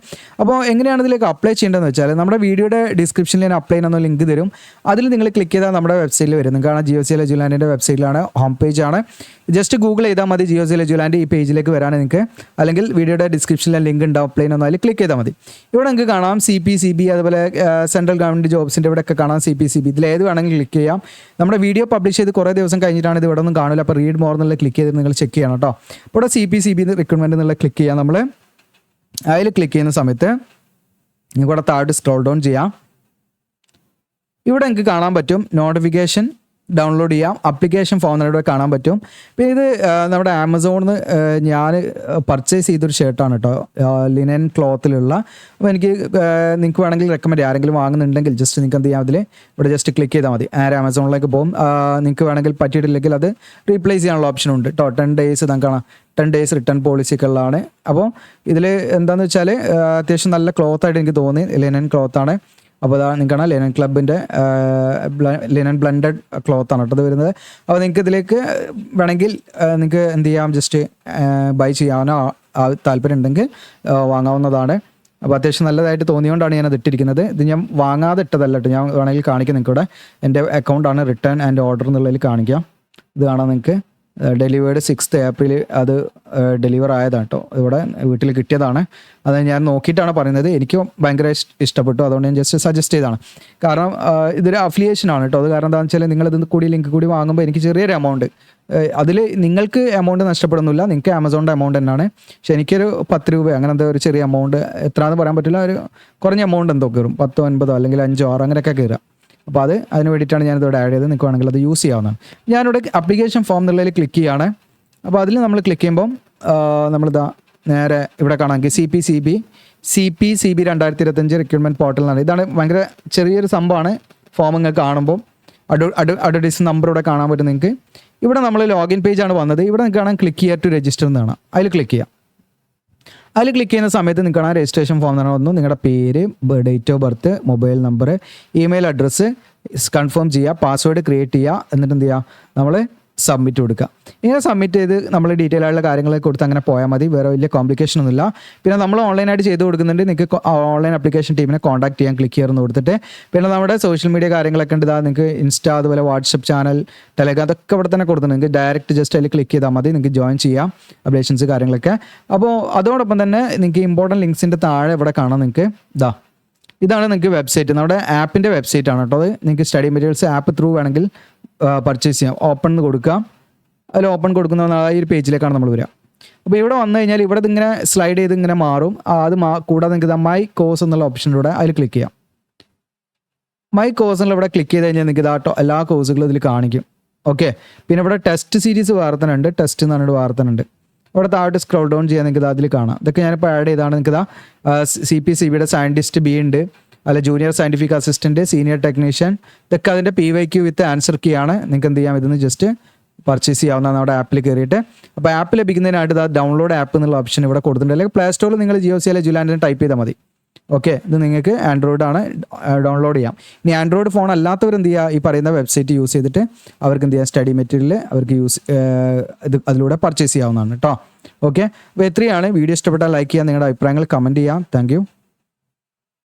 Speaker 1: അപ്പോൾ എങ്ങനെയാണ് ഇതിലേക്ക് അപ്ലൈ ചെയ്യേണ്ടതെന്ന് വെച്ചാൽ നമ്മുടെ വീഡിയോയുടെ ഡിസ്ക്രിപ്ഷനിൽ ഞാൻ അപ്ലൈ ചെയ്യുന്ന ലിങ്ക് തരും. അതിൽ നിങ്ങൾ ക്ലിക്ക് ചെയ്താൽ നമ്മുടെ വെബ്സൈറ്റിൽ വരും. നിങ്ങൾക്ക് കാണാം GeoCL എജുലാൻഡിൻ്റെ വെബ്സൈറ്റിലാണ്, ഹോം പേജാണ്. ജസ്റ്റ് ഗൂഗിൾ ചെയ്താൽ മതി GeoCL എജുലാൻഡ്, ഈ പേജിലേക്ക് വരാൻ നിങ്ങൾക്ക്. അല്ലെങ്കിൽ വീഡിയോയുടെ ഡിസ്ക്രിപ്ഷനിൽ ലിങ്ക് ഉണ്ടാവും, അപ്ലൈ ചെയ്യുന്ന അതിൽ ക്ലിക്ക് ചെയ്താൽ മതി. ഇവിടെ നിങ്ങൾക്ക് കാണാം CPCB അതുപോലെ സെൻട്രൽ ഗവൺമെൻറ് ജോബ്സിൻ്റെ ഇവിടെയൊക്കെ കാണാം CPCB. ഇതിൽ ഏത് വേണമെങ്കിൽ ക്ലിക്ക് ചെയ്യാം. നമ്മുടെ വീഡിയോ പബ്ലിഷ് ചെയ്ത് കുറേ ദിവസം കഴിഞ്ഞിട്ടാണ് ഇത് ഇവിടെ ഒന്നും കാണില്ല. അപ്പോൾ റീഡ് മോർ എന്നുള്ള ക്ലിക്ക് ചെയ്ത് നിങ്ങൾ ചെക്ക് ചെയ്യണം കേട്ടോ. ഇവിടെ CPCB റിക്രൂട്ട്മെൻറ്റ് എന്നുള്ള ക്ലിക്ക് ചെയ്യാം. നമ്മൾ അതിൽ ക്ലിക്ക് ചെയ്യുന്ന സമയത്ത് നിങ്ങൾക്ക് ഇവിടെ താഴോട്ട് സ്ക്രോൾ ഡൗൺ ചെയ്യാം. ഇവിടെ നിങ്ങൾക്ക് കാണാൻ പറ്റും നോട്ടിഫിക്കേഷൻ ഡൗൺലോഡ് ചെയ്യാം, അപ്ലിക്കേഷൻ ഫോം എന്നിവിടെ കാണാൻ പറ്റും. പിന്നെ ഇത് നമ്മുടെ ആമസോണിൽ നിന്ന് ഞാൻ പർച്ചേസ് ചെയ്തൊരു ഷർട്ടാണ് കേട്ടോ, ലിനൻ ക്ലോത്തിലുള്ള. അപ്പോൾ എനിക്ക് നിങ്ങൾക്ക് വേണമെങ്കിൽ റെക്കമെൻഡ് ചെയ്യാം, ആരെങ്കിലും വാങ്ങുന്നുണ്ടെങ്കിൽ ജസ്റ്റ് നിങ്ങൾക്ക് എന്ത് ചെയ്യാം, അതിൽ ഇവിടെ ജസ്റ്റ് ക്ലിക്ക് ചെയ്താൽ മതി. ആമസോണിലേക്ക് പോകും. നിങ്ങൾക്ക് വേണമെങ്കിൽ പറ്റിയിട്ടില്ലെങ്കിൽ അത് റീപ്ലേസ് ചെയ്യാനുള്ള ഓപ്ഷൻ ഉണ്ട് കേട്ടോ. 10 ഡേയ്സ് നമുക്ക് കാണാം, 10 ഡേയ്സ് റിട്ടേൺ പോളിസിയൊക്കെ ഉള്ളതാണ്. അപ്പോൾ ഇതിൽ എന്താണെന്ന് വെച്ചാൽ അത്യാവശ്യം നല്ല ക്ലോത്തായിട്ട് എനിക്ക് തോന്നി, ലിനൻ ക്ലോത്താണ്. അപ്പോൾ അതാ നിങ്ങൾക്കാണ് ലിനൻ ക്ലബിൻ്റെ ലിനൻ ബ്ലെൻഡഡ് ക്ലോത്താണ് കേട്ടത് വരുന്നത്. അപ്പോൾ നിങ്ങൾക്ക് ഇതിലേക്ക് വേണമെങ്കിൽ നിങ്ങൾക്ക് എന്ത് ചെയ്യാം, ജസ്റ്റ് ബൈ ചെയ്യാനോ താല്പര്യം ഉണ്ടെങ്കിൽ വാങ്ങാവുന്നതാണ്. അപ്പോൾ അത്യാവശ്യം നല്ലതായിട്ട് തോന്നിയോണ്ടാണ് ഞാനത് ഇട്ടിരിക്കുന്നത്. ഇത് ഞാൻ വാങ്ങാതെ ഇട്ടതല്ല കേട്ടോ, ഞാൻ വേണമെങ്കിൽ കാണിക്കാം നിങ്ങൾക്കിവിടെ. എൻ്റെ അക്കൗണ്ടാണ് റിട്ടേൺ ആൻഡ് ഓർഡർ എന്നുള്ളതിൽ കാണിക്കാം. ഇത് കാണാം നിങ്ങൾക്ക്. ഡെലിവേർഡ് 6th ഏപ്രിൽ അത് ഡെലിവർ ആയതാണ് കേട്ടോ, ഇവിടെ വീട്ടിൽ കിട്ടിയതാണ്. അത് ഞാൻ നോക്കിയിട്ടാണ് പറയുന്നത്. എനിക്ക് ഭയങ്കര ഇഷ്ടപ്പെട്ടു, അതുകൊണ്ട് ഞാൻ ജസ്റ്റ് സജസ്റ്റ് ചെയ്തതാണ്. കാരണം ഇതൊരു അഫിലിയേഷനാണ് കേട്ടോ. അത് കാരണം എന്താണെന്ന് വെച്ചാൽ നിങ്ങളിത് കൂടി ലിങ്ക് കൂടി വാങ്ങുമ്പോൾ എനിക്ക് ചെറിയൊരു എമൗണ്ട്, അതിൽ നിങ്ങൾക്ക് എമൗണ്ട് നഷ്ടപ്പെടുന്നില്ല, നിങ്ങൾക്ക് ആമസോണിൻ്റെ എമൗണ്ട് തന്നെയാണ്. പക്ഷേ എനിക്കൊരു 10 രൂപ അങ്ങനെ എന്താ ഒരു ചെറിയ എമൗണ്ട്, എത്രയാണെന്ന് പറയാൻ പറ്റില്ല, ഒരു കുറഞ്ഞ എമൗണ്ട് എന്തോ കയറും, 10, 9 അല്ലെങ്കിൽ 5, 6 അങ്ങനെയൊക്കെ കയറാം. അപ്പോൾ അതിന് വേണ്ടിയിട്ടാണ് ഞാനിതോടെ ആഡ് ചെയ്തത്. നിങ്ങൾക്ക് വേണമെങ്കിൽ അത് യൂസ് ചെയ്യാവുന്നതാണ്. ഞാനിവിടെ അപ്ലിക്കേഷൻ ഫോം എന്നുള്ളതിൽ ക്ലിക്ക് ചെയ്യുകയാണ്. അപ്പോൾ അതിൽ നമ്മൾ ക്ലിക്ക് ചെയ്യുമ്പം നമ്മളിതാ നേരെ ഇവിടെ കാണാമെങ്കിൽ CPCB 2025 റിക്രൂട്ട്മെൻറ്റ് പോർട്ടൽ എന്നാണ്. ഇതാണ് ഭയങ്കര ചെറിയൊരു സംഭവമാണ്. ഫോം നിങ്ങൾക്ക് കാണുമ്പോൾ അഡ്വർടൈസ് നമ്പർ ഇവിടെ കാണാൻ പറ്റും നിങ്ങൾക്ക്. ഇവിടെ നമ്മൾ ലോഗിൻ പേജാണ് വന്നത്. ഇവിടെ നിങ്ങൾക്ക് കാണാൻ ക്ലിക്ക് ചെയ്യുക ടു രജിസ്റ്റർ എന്നാണ്, അതിൽ ക്ലിക്ക് ചെയ്യാം. അതിൽ ക്ലിക്ക് ചെയ്യുന്ന സമയത്ത് നിങ്ങൾക്ക് കാണാൻ രജിസ്ട്രേഷൻ ഫോം എന്ന് വന്നു. നിങ്ങളുടെ പേര്, date of birth, mobile number, email address confirm ചെയ്യുക, പാസ്വേഡ് ക്രിയേറ്റ് ചെയ്യുക, എന്നിട്ട് എന്ത് ചെയ്യുക, നമ്മൾ സബ്മിറ്റ് കൊടുക്കുക. ഇങ്ങനെ സബ്മിറ്റ് ചെയ്ത് നമ്മൾ ഡീറ്റെയിൽ ആയിട്ടുള്ള കാര്യങ്ങളൊക്കെ കൊടുത്ത് അങ്ങനെ പോയാൽ മതി. വേറെ വലിയ കോംപ്ലിക്കേഷൻ ഒന്നുമില്ല. പിന്നെ നമ്മൾ ഓൺലൈനായിട്ട് ചെയ്ത് കൊടുക്കുന്നുണ്ട്. നിങ്ങൾക്ക് ഓൺലൈൻ ആപ്ലിക്കേഷൻ ടീമിനെ കോൺടാക്ട് ചെയ്യാൻ ക്ലിക്ക് ചെയ്യുന്നു കൊടുത്തിട്ട്. പിന്നെ നമ്മുടെ സോഷ്യൽ മീഡിയ കാര്യങ്ങളൊക്കെ ഉണ്ട്. നിങ്ങൾക്ക് ഇൻസ്റ്റ, അതുപോലെ വാട്സപ്പ് ചാനൽ, ടെലഗ്രാം, അതൊക്കെ ഇവിടെ തന്നെ കൊടുത്തിട്ടുണ്ട്. നിങ്ങൾക്ക് ഡയറക്റ്റ് ജസ്റ്റ് അതിൽ ക്ലിക്ക് ചെയ്താൽ മതി, നിങ്ങൾക്ക് ജോയിൻ ചെയ്യാം, അപ്ഡേഷൻസ് കാര്യങ്ങളൊക്കെ. അപ്പോൾ അതോടൊപ്പം തന്നെ നിങ്ങൾക്ക് ഇമ്പോർട്ടൻറ്റ് ലിങ്ക്സിൻ്റെ താഴെ ഇവിടെ കാണാം. നിങ്ങൾക്ക് ഇതാണ് നിങ്ങൾക്ക് വെബ്സൈറ്റ്, നമ്മുടെ ആപ്പിൻ്റെ വെബ്സൈറ്റ് ആണ് കേട്ടോ. അത് നിങ്ങൾക്ക് സ്റ്റഡി മെറ്റീരിയൽസ് ആപ്പ് ത്രൂ വേണമെങ്കിൽ പർച്ചേസ് ചെയ്യാം. ഓപ്പൺ എന്ന് കൊടുക്കാം. അതിൽ ഓപ്പൺ കൊടുക്കുന്ന ഈ ഒരു പേജിലേക്കാണ് നമ്മൾ വരിക. അപ്പോൾ ഇവിടെ വന്നു കഴിഞ്ഞാൽ ഇവിടെ ഇങ്ങനെ സ്ലൈഡ് ചെയ്ത് ഇങ്ങനെ മാറും. അത് കൂടാതെ നിങ്ങൾക്ക് മൈ കോഴ്സ് എന്നുള്ള ഓപ്ഷനിലൂടെ അതിൽ ക്ലിക്ക് ചെയ്യാം. മൈ കോഴ്സ് എന്നുള്ള ഇവിടെ ക്ലിക്ക് ചെയ്ത് കഴിഞ്ഞാൽ നിങ്ങൾക്ക് എല്ലാ കോഴ്സുകളും ഇതിൽ കാണിക്കും. ഓക്കെ, പിന്നെ ഇവിടെ ടെസ്റ്റ് സീരീസ് വാർത്തനുണ്ട്, ടെസ്റ്റ് എന്ന് പറഞ്ഞിട്ട് വാർത്തനുണ്ട്. ഇവിടെ താഴോട്ട് സ്ക്രോൾ ഡൗൺ ചെയ്യാൻ നിങ്ങൾക്ക് അതിൽ കാണാം. ഇതൊക്കെ ഞാനിപ്പോൾ ആഡ് ചെയ്താണ്. നിങ്ങൾക്ക് CPCBയുടെ സയൻറ്റിസ്റ്റ് B ഉണ്ട്, അല്ല junior scientific assistant, senior technician, ഇതൊക്കെ അതിൻ്റെ PYQ വിത്ത് ആൻസർ കീ ആണ്. നിങ്ങൾക്ക് എന്ത് ചെയ്യാം, ഇതൊന്ന് ജസ്റ്റ് പർച്ചേസ് ചെയ്യാവുന്നതാണ് നമ്മുടെ ആപ്പിൽ കയറിയിട്ട്. അപ്പോൾ ആപ്പ് ലഭിക്കുന്നതിനായിട്ട് ഡൗൺലോഡ് ആപ്പ് എന്നുള്ള ഓപ്ഷൻ ഇവിടെ കൊടുത്തിട്ടുണ്ട്. അല്ലെങ്കിൽ പ്ലേ സ്റ്റോറിൽ നിങ്ങൾ GeoCL എജുലാൻഡിന് ടൈപ്പ് ചെയ്താൽ മതി. ഓക്കെ, ഇത് നിങ്ങൾക്ക് ആൻഡ്രോയിഡ് ആണ് ഡൗൺലോഡ് ചെയ്യാം. ഇനി ആൻഡ്രോയിഡ് ഫോൺ അല്ലാത്തവർ എന്ത് ചെയ്യുക, ഈ പറയുന്ന വെബ്സൈറ്റ് യൂസ് ചെയ്തിട്ട് അവർക്ക് എന്ത് ചെയ്യുക, സ്റ്റഡി മെറ്റീരിയൽ അവർക്ക് ഇത് അതിലൂടെ പർച്ചേസ് ചെയ്യാവുന്നതാണ് കേട്ടോ. ഓക്കെ, അപ്പോൾ ഇത്രയാണ്. വീഡിയോ ഇഷ്ടപ്പെട്ടാൽ ലൈക്ക് ചെയ്യുക, നിങ്ങളുടെ അഭിപ്രായങ്ങൾ കമൻറ്റ് ചെയ്യാം. താങ്ക്